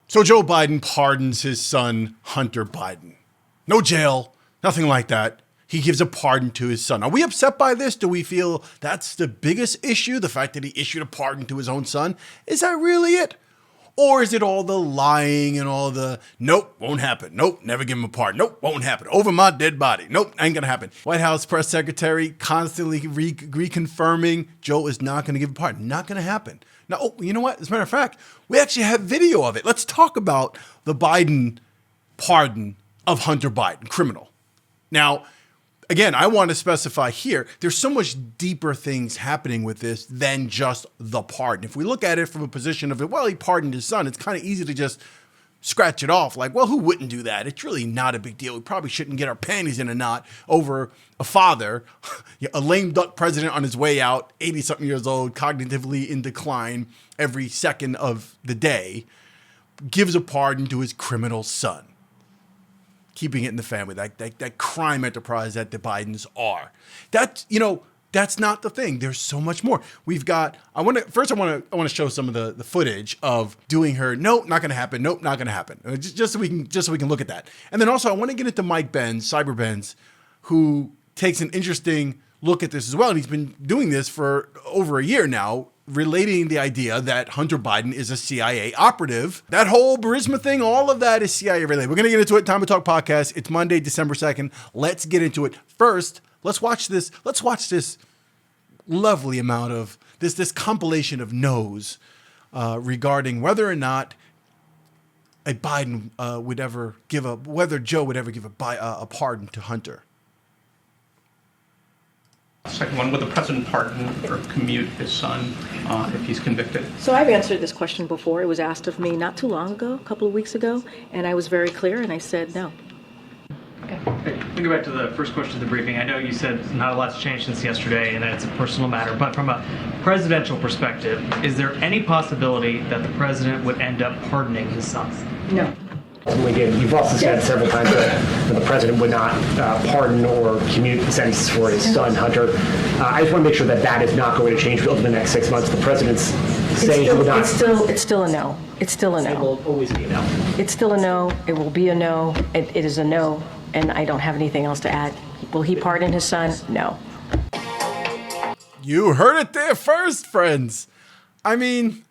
So Joe Biden pardons his son, Hunter Biden. No jail, nothing like that. He gives a pardon to his son. Are we upset by this? Do we feel that's the biggest issue? The fact that he issued a pardon to his own son? Is that really it? Or is it all the lying and all the, nope, won't happen. Nope, never give him a pardon. Nope, won't happen. Over my dead body. Nope, ain't gonna happen. White House press secretary constantly reconfirming Joe is not gonna give a pardon. Not gonna happen. Now, oh, you know what? As a matter of fact, we actually have video of it. Let's talk about the Biden pardon of Hunter Biden, criminal. Now, again, I want to specify here, there's so much deeper things happening with this than just the pardon. If we look at it from a position of, well, he pardoned his son, it's kind of easy to just scratch it off. Like, well, who wouldn't do that? It's really not a big deal. We probably shouldn't get our panties in a knot over a father, a lame duck president on his way out, 80-something years old, cognitively in decline every second of the day, gives a pardon to his criminal son. Keeping it in the family, that crime enterprise that the Bidens are. That's not the thing. There's so much more. We've got. I want to show some of the footage of doing her. Nope, not going to happen. Nope, not going to happen. Just so we can look at that. And then also I want to get into Mike Benz, Cyber Benz, who takes an interesting look at this as well. And he's been doing this for over a year now, relating the idea that Hunter Biden is a CIA operative. That whole Burisma thing, all of that is CIA related. We're going to get into it. Time to Talk podcast. It's Monday, December 2nd. Let's get into it. First, let's watch this. Let's watch this lovely amount of this compilation of no's regarding whether or not a Biden whether Joe would ever give a pardon to Hunter. Second one, would the president pardon or commute his son if he's convicted? So I've answered this question before. It was asked of me not too long ago, a couple of weeks ago, and I was very clear, and I said no. Okay, we go back to the first question of the briefing. I know you said not a lot's changed since yesterday and that it's a personal matter, but from a presidential perspective, is there any possibility that the president would end up pardoning his son? No. You've also said several times that the president would not pardon or commute the sentence for his son, Hunter. I just want to make sure that that is not going to change over the next 6 months. The president's saying he will not. It's still a no. It's still a no. It will always be a no. It's still a no. It will be a no. It is a no, and I don't have anything else to add. Will he pardon his son? No. You heard it there first, friends. I mean,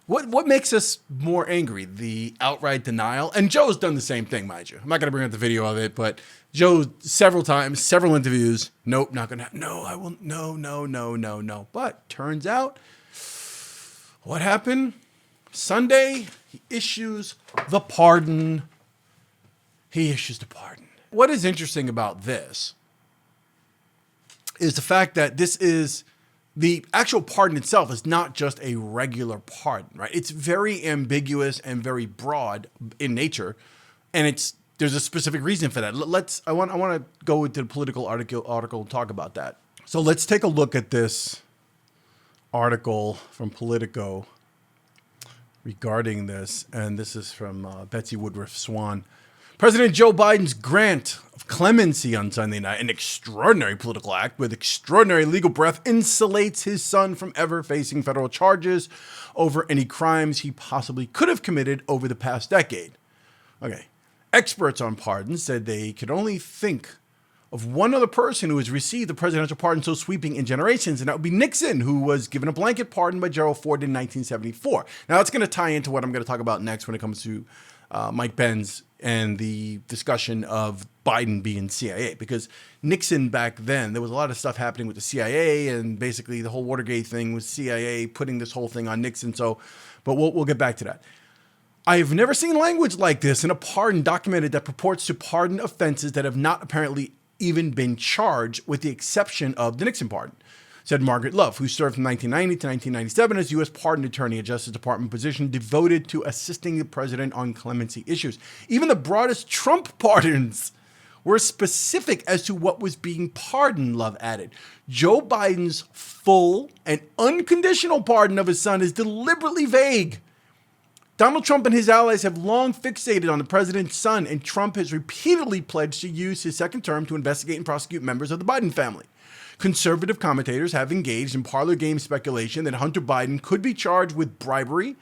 What makes us more angry? The outright denial? And Joe's done the same thing, mind you. I'm not going to bring up the video of it, but Joe several times, several interviews, nope, not going to, no, I will, no. But turns out, what happened? Sunday, he issues the pardon. What is interesting about this is the fact that this is, the actual pardon itself is not just a regular pardon, right? It's very ambiguous and very broad in nature, and there's a specific reason for that. I want to go into the political article and talk about that. So let's take a look at this article from Politico regarding this, and this is from Betsy Woodruff Swan. President Joe Biden's grant of clemency on Sunday night, an extraordinary political act with extraordinary legal breadth, insulates his son from ever facing federal charges over any crimes he possibly could have committed over the past decade. Okay. Experts on pardons said they could only think of one other person who has received a presidential pardon so sweeping in generations, and that would be Nixon, who was given a blanket pardon by Gerald Ford in 1974. Now, that's going to tie into what I'm going to talk about next when it comes to Mike Benz and the discussion of Biden being CIA, because Nixon back then, there was a lot of stuff happening with the CIA, and basically the whole Watergate thing was CIA putting this whole thing on Nixon. So, but we'll get back to that. I have never seen language like this in a pardon documented that purports to pardon offenses that have not apparently even been charged, with the exception of the Nixon pardon, said Margaret Love, who served from 1990 to 1997 as U.S. Pardon Attorney, a Justice Department position devoted to assisting the president on clemency issues. Even the broadest Trump pardons were specific as to what was being pardoned, Love added. Joe Biden's full and unconditional pardon of his son is deliberately vague. Donald Trump and his allies have long fixated on the president's son, and Trump has repeatedly pledged to use his second term to investigate and prosecute members of the Biden family. Conservative commentators have engaged in parlor game speculation that Hunter Biden could be charged with bribery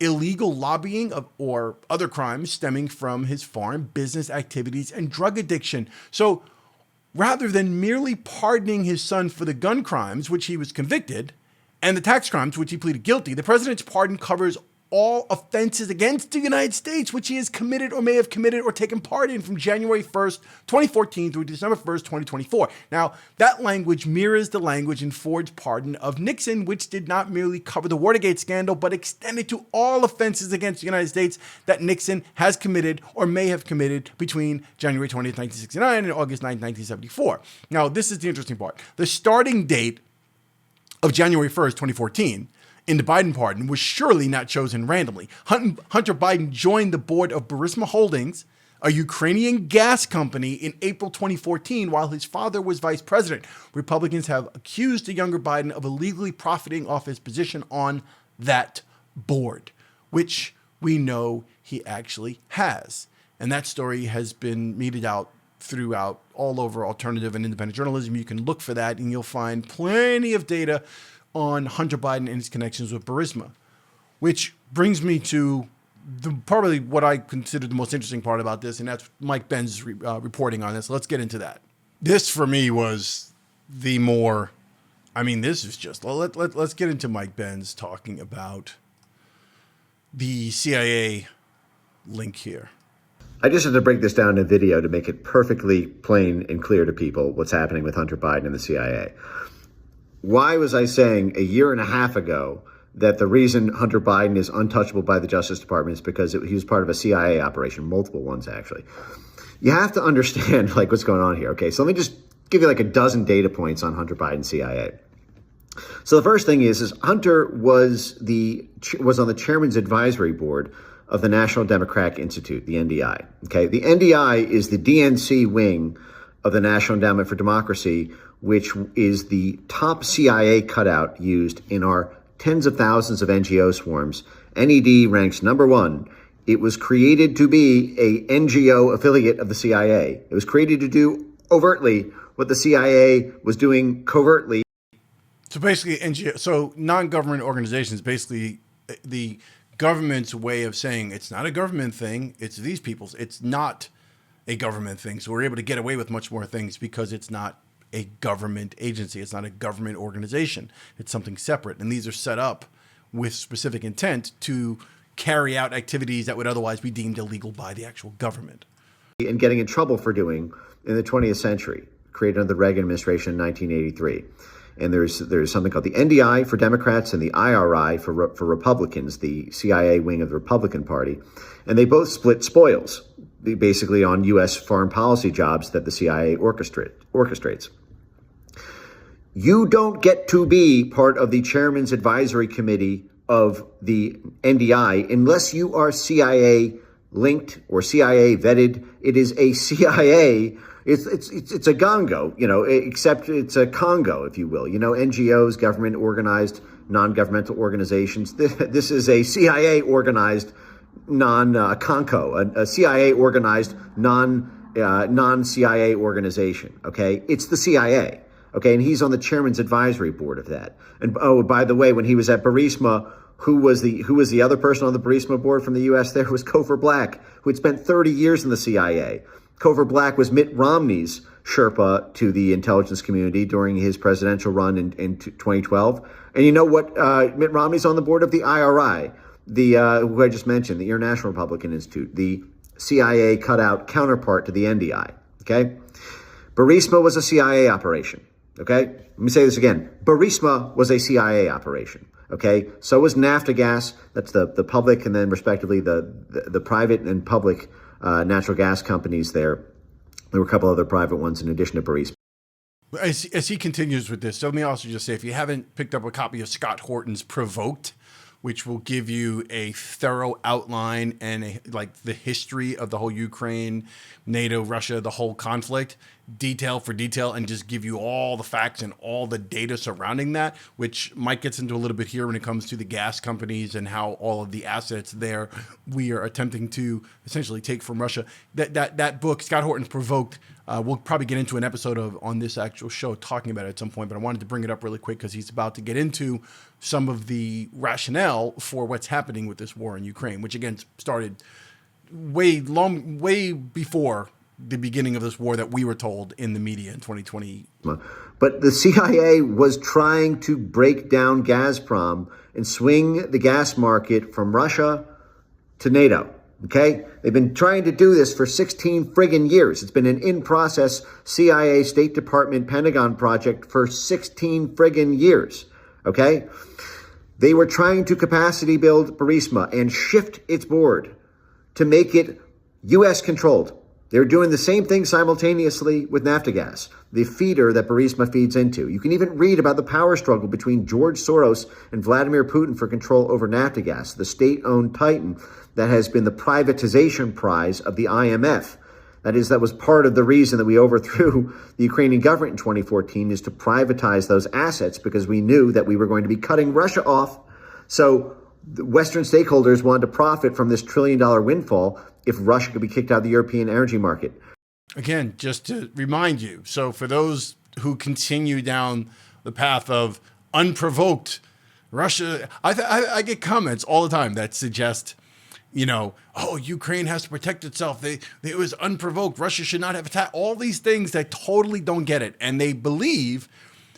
illegal lobbying or other crimes stemming from his foreign business activities and drug addiction. So rather than merely pardoning his son for the gun crimes, which he was convicted, and the tax crimes, which he pleaded guilty, the president's pardon covers all offenses against the United States, which he has committed or may have committed or taken part in from January 1st, 2014 through December 1st, 2024. Now, that language mirrors the language in Ford's pardon of Nixon, which did not merely cover the Watergate scandal, but extended to all offenses against the United States that Nixon has committed or may have committed between January 20th, 1969 and August 9th, 1974. Now, this is the interesting part. The starting date of January 1st, 2014, in the Biden pardon was surely not chosen randomly. Hunter Biden joined the board of Burisma Holdings, a Ukrainian gas company, in April 2014 while his father was vice president. Republicans have accused the younger Biden of illegally profiting off his position on that board, which we know he actually has. And that story has been meted out throughout all over alternative and independent journalism. You can look for that and you'll find plenty of data on Hunter Biden and his connections with Burisma, which brings me to probably what I consider the most interesting part about this, and that's Mike Benz's reporting on this. Let's get into that. This, for me, was the more, this is just, let's get into Mike Benz talking about the CIA link here. I just had to break this down in video to make it perfectly plain and clear to people what's happening with Hunter Biden and the CIA. Why was I saying a year and a half ago that the reason Hunter Biden is untouchable by the Justice Department is because he was part of a CIA operation, multiple ones actually? You have to understand what's going on here. Okay, so let me just give you a dozen data points on Hunter Biden CIA. So the first thing is Hunter was on the chairman's advisory board of the National Democratic Institute, the NDI. Okay, the NDI is the DNC wing of the National Endowment for Democracy, which is the top CIA cutout used in our tens of thousands of NGO swarms. NED ranks number one. It was created to be a NGO affiliate of the CIA. It was created to do overtly what the CIA was doing covertly. So basically, NGO, so non-government organizations, basically the government's way of saying it's not a government thing, it's these people's. It's not a government thing. So we're able to get away with much more things because it's not a government agency. It's not a government organization. It's something separate. And these are set up with specific intent to carry out activities that would otherwise be deemed illegal by the actual government. And getting in trouble for doing in the 20th century, created under the Reagan administration in 1983. And there's something called the NDI for Democrats and the IRI for Republicans, the CIA wing of the Republican Party. And they both split spoils, basically on U.S. foreign policy jobs that the CIA orchestrates. You don't get to be part of the chairman's advisory committee of the NDI unless you are CIA linked or CIA vetted. It is a CIA. It's a Congo, except it's a Congo, if you will. NGOs, government organized, non-governmental organizations. This is a CIA organized non-Conco, a CIA organized non-CIA organization. Okay, it's the CIA. Okay, and he's on the chairman's advisory board of that. And by the way, when he was at Burisma, who was the other person on the Burisma board from the U.S. there was Cofer Black, who had spent 30 years in the CIA. Cofer Black was Mitt Romney's Sherpa to the intelligence community during his presidential run in 2012. And you know what? Mitt Romney's on the board of the IRI, who I just mentioned, the International Republican Institute, the CIA cutout counterpart to the NDI. Okay, Burisma was a CIA operation. Okay, let me say this again. Burisma was a CIA operation. Okay, so was Naftagaz. That's the public and then respectively the private and public natural gas companies there. There were a couple other private ones in addition to Burisma. As he continues with this, so let me also just say, if you haven't picked up a copy of Scott Horton's Provoked, which will give you a thorough outline and the history of the whole Ukraine, NATO, Russia, the whole conflict, detail for detail and just give you all the facts and all the data surrounding that, which Mike gets into a little bit here when it comes to the gas companies and how all of the assets there we are attempting to essentially take from Russia. That book, Scott Horton's Provoked, we'll probably get into an episode of on this actual show talking about it at some point, but I wanted to bring it up really quick because he's about to get into some of the rationale for what's happening with this war in Ukraine, which again started way before the beginning of this war that we were told in the media in 2020. But the CIA was trying to break down Gazprom and swing the gas market from Russia to NATO. Okay? They've been trying to do this for 16 friggin' years. It's been an in-process CIA, State Department, Pentagon project for 16 friggin' years. Okay? They were trying to capacity build Burisma and shift its board to make it U.S. controlled. They're doing the same thing simultaneously with Naftogaz, the feeder that Burisma feeds into. You can even read about the power struggle between George Soros and Vladimir Putin for control over Naftogaz, the state-owned titan that has been the privatization prize of the IMF. That was part of the reason that we overthrew the Ukrainian government in 2014, is to privatize those assets because we knew that we were going to be cutting Russia off. So the Western stakeholders wanted to profit from this $1 trillion windfall if Russia could be kicked out of the European energy market. Again, just to remind you, so for those who continue down the path of unprovoked Russia, I get comments all the time that suggest, oh, Ukraine has to protect itself. It was unprovoked. Russia should not have attacked. All these things that totally don't get it. And they believe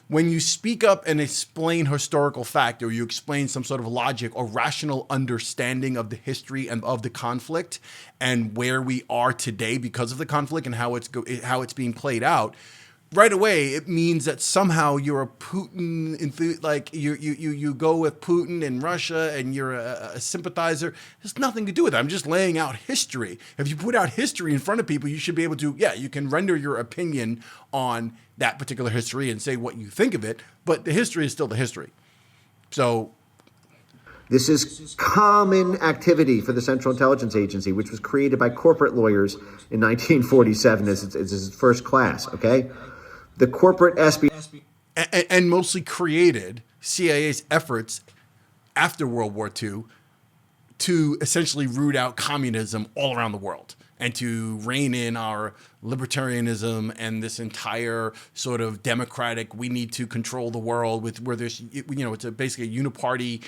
when you speak up and explain historical fact, or you explain some sort of logic or rational understanding of the history and of the conflict and where we are today because of the conflict and how it's being played out, right away it means that somehow you're a Putin you go with Putin and Russia and you're a sympathizer. It has nothing to do with it. I'm just laying out history. If you put out history in front of people, you should be able to, you can render your opinion on that particular history and say what you think of it, but the history is still the history. So this is common activity for the Central Intelligence Agency, which was created by corporate lawyers in 1947 as its first class, okay? The corporate espionage. And mostly created CIA's efforts after World War II to essentially root out communism all around the world and to rein in our libertarianism and this entire sort of democratic, we need to control the world with where there's, it's basically a uniparty.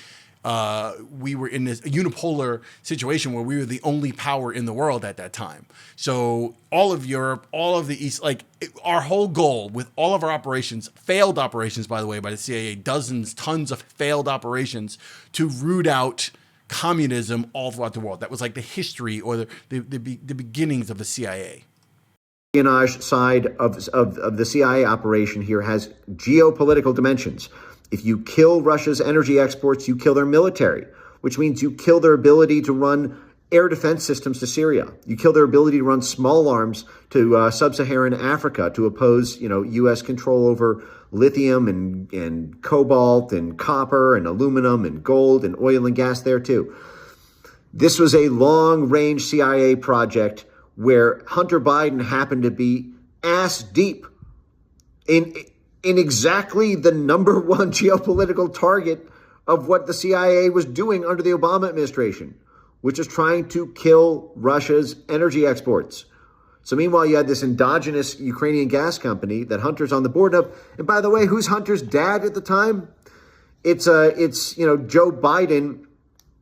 We were in this unipolar situation where we were the only power in the world at that time. So all of Europe, all of the East, our whole goal with all of our operations, failed operations, by the way, by the CIA, tons of failed operations to root out communism all throughout the world. That was like the history or the beginnings of the CIA. Espionage side of the CIA operation here has geopolitical dimensions. If you kill Russia's energy exports, you kill their military, which means you kill their ability to run air defense systems to Syria. You kill their ability to run small arms to sub-Saharan Africa to oppose, U.S. control over lithium and cobalt and copper and aluminum and gold and oil and gas there too. This was a long-range CIA project where Hunter Biden happened to be ass deep in exactly the number one geopolitical target of what the CIA was doing under the Obama administration, which is trying to kill Russia's energy exports. So meanwhile, you had this endogenous Ukrainian gas company that Hunter's on the board of. And by the way, who's Hunter's dad at the time? It's Joe Biden,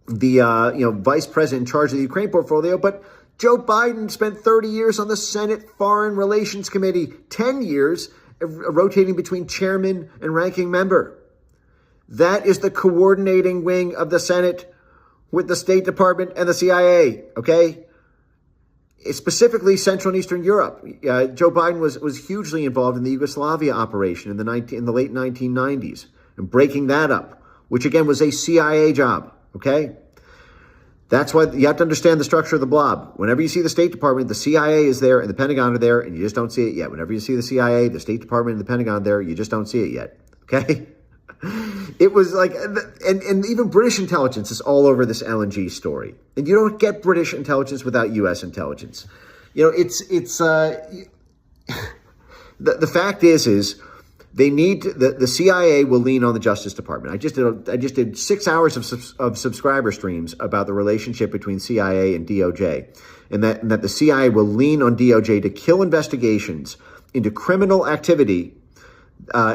the vice president in charge of the Ukraine portfolio. But Joe Biden spent 30 years on the Senate Foreign Relations Committee, 10 years rotating between chairman and ranking member. That is the coordinating wing of the Senate with the State Department and the CIA, okay? Specifically Central and Eastern Europe. Joe Biden was hugely involved in the Yugoslavia operation in the late 1990s and breaking that up, which again was a CIA job, okay? That's why you have to understand the structure of the blob. Whenever you see the State Department, the CIA is there and the Pentagon are there, and you just don't see it yet. Whenever you see the CIA, the State Department, and the Pentagon there, you just don't see it yet. Okay? It was like, and even British intelligence is all over this LNG story. And you don't get British intelligence without U.S. intelligence. The fact is they need the CIA will lean on the Justice Department. I just did 6 hours of subscriber streams about the relationship between CIA and DOJ, and that the CIA will lean on DOJ to kill investigations into criminal activity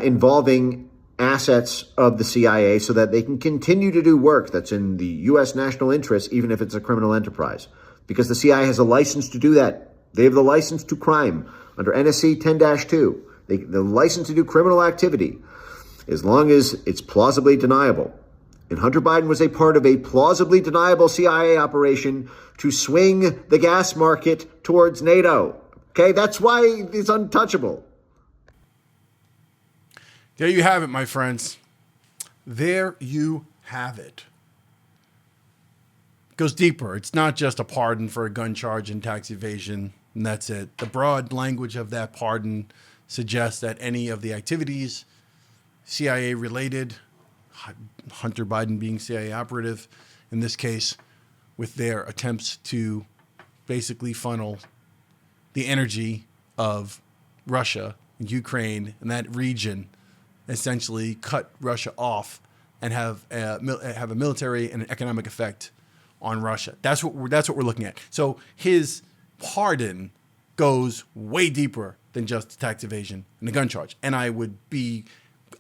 involving assets of the CIA, so that they can continue to do work that's in the U.S. national interest, even if it's a criminal enterprise, because the CIA has a license to do that. They have the license to crime under NSC 10-2. The license to do criminal activity, as long as it's plausibly deniable. And Hunter Biden was a part of a plausibly deniable CIA operation to swing the gas market towards NATO. Okay, that's why it's untouchable. There you have it, my friends. There you have it. It goes deeper. It's not just a pardon for a gun charge and tax evasion, and that's it. The broad language of that pardon suggests that any of the activities CIA related, Hunter Biden being CIA operative in this case, with their attempts to basically funnel the energy of Russia and Ukraine and that region, essentially cut Russia off and have a military and an economic effect on Russia. That's what we're looking at. So his pardon goes way deeper than just tax evasion and the gun charge. And I would be,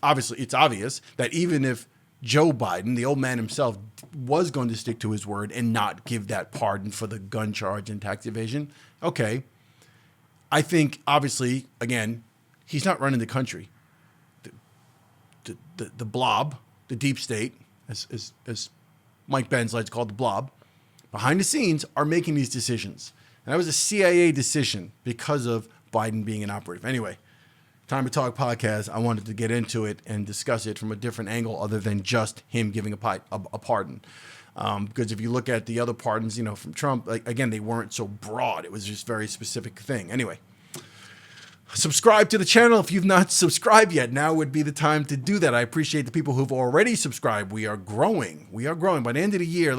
obviously, it's obvious that even if Joe Biden, the old man himself, was going to stick to his word and not give that pardon for the gun charge and tax evasion, okay. I think, obviously, again, he's not running the country. The blob, the deep state, as Mike Benz likes to call it, the blob, behind the scenes are making these decisions. And that was a CIA decision because of Biden being an operative. Anyway, Time to Talk podcast, I wanted to get into it and discuss it from a different angle other than just him giving a pardon. Because if you look at the other pardons, from Trump, again, they weren't so broad. It was just a very specific thing. Anyway, subscribe to the channel if you've not subscribed yet. Now would be the time to do that. I appreciate the people who've already subscribed. We are growing. By the end of the year,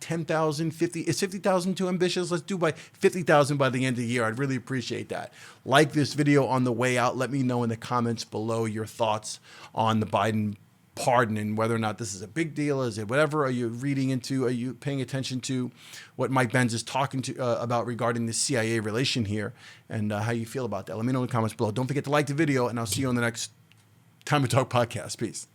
10,000, 50, is 50,000 too ambitious? Let's do by 50,000 by the end of the year. I'd really appreciate that. Like this video on the way out. Let me know in the comments below your thoughts on the Biden pardon and whether or not this is a big deal. Is it whatever? Are you reading into? Are you paying attention to what Mike Benz is talking to about regarding the CIA relation here, and how you feel about that? Let me know in the comments below. Don't forget to like the video, and I'll see you on the next Time to Talk podcast. Peace.